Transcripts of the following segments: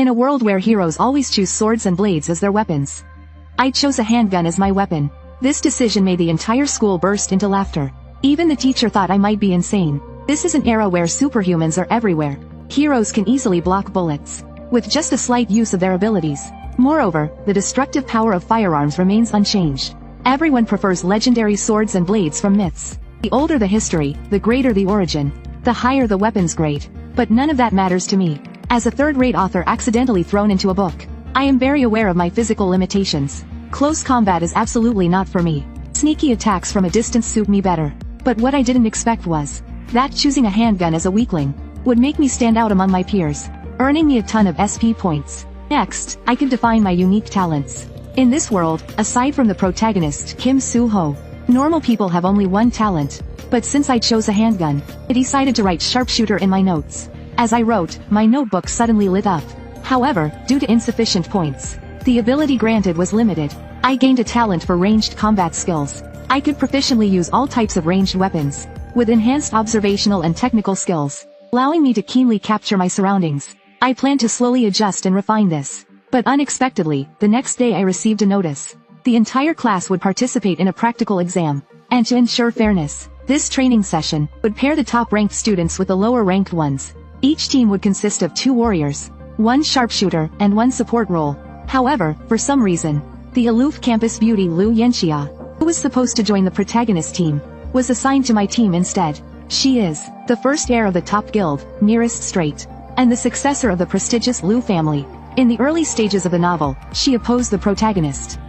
In a world where heroes always choose swords and blades as their weapons, I chose a handgun as my weapon. This decision made the entire school burst into laughter. Even the teacher thought I might be insane. This is an era where superhumans are everywhere. Heroes can easily block bullets, with just a slight use of their abilities. Moreover, the destructive power of firearms remains unchanged. Everyone prefers legendary swords and blades from myths. The older the history, the greater the origin, the higher the weapon's grade. But none of that matters to me. As a third-rate author accidentally thrown into a book, I am very aware of my physical limitations. Close combat is absolutely not for me. Sneaky attacks from a distance suit me better. But what I didn't expect was that choosing a handgun as a weakling would make me stand out among my peers, earning me a ton of SP points. Next, I could define my unique talents. In this world, aside from the protagonist Kim Soo-ho, normal people have only one talent. But since I chose a handgun, I decided to write sharpshooter in my notes. As I wrote, my notebook suddenly lit up. However, due to insufficient points, the ability granted was limited. I gained a talent for ranged combat skills. I could proficiently use all types of ranged weapons, with enhanced observational and technical skills, allowing me to keenly capture my surroundings. I planned to slowly adjust and refine this. But unexpectedly, the next day I received a notice. The entire class would participate in a practical exam, and to ensure fairness, this training session would pair the top-ranked students with the lower-ranked ones. Each team would consist of 2 warriors, 1 sharpshooter, and 1 support role. However, for some reason, the aloof campus beauty Liu Yanxia, who was supposed to join the protagonist team, was assigned to my team instead. She is the first heir of the top guild, Nearest Straight, and the successor of the prestigious Liu family. In the early stages of the novel, she opposed the protagonist,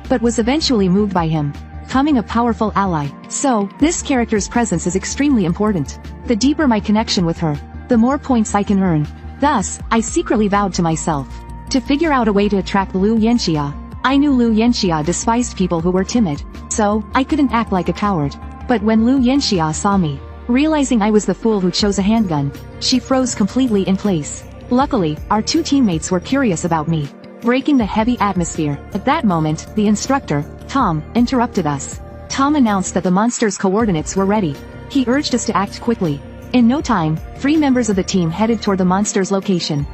but was eventually moved by him, becoming a powerful ally. So, this character's presence is extremely important. The deeper my connection with her, the more points I can earn. Thus, I secretly vowed to myself to figure out a way to attract Liu Yanxia. I knew Liu Yanxia despised people who were timid, so I couldn't act like a coward. But when Liu Yanxia saw me, realizing I was the fool who chose a handgun, she froze completely in place. Luckily, our 2 teammates were curious about me, breaking the heavy atmosphere. At that moment, the instructor, Tom, interrupted us. Tom announced that the monster's coordinates were ready. He urged us to act quickly. In no time, 3 members of the team headed toward the monster's location.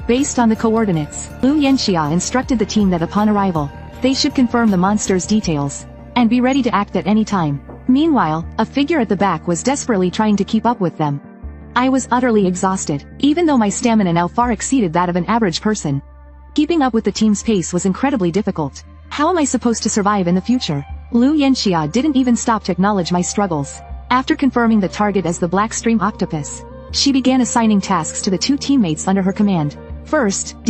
Based on the coordinates, Liu Yanxia instructed the team that upon arrival, they should confirm the monster's details, and be ready to act at any time. Meanwhile, a figure at the back was desperately trying to keep up with them. I was utterly exhausted, even though my stamina now far exceeded that of an average person. Keeping up with the team's pace was incredibly difficult. How am I supposed to survive in the future? Liu Yanxia didn't even stop to acknowledge my struggles. After confirming the target as the Blackstream Octopus, she began assigning tasks to the 2 teammates under her command. First,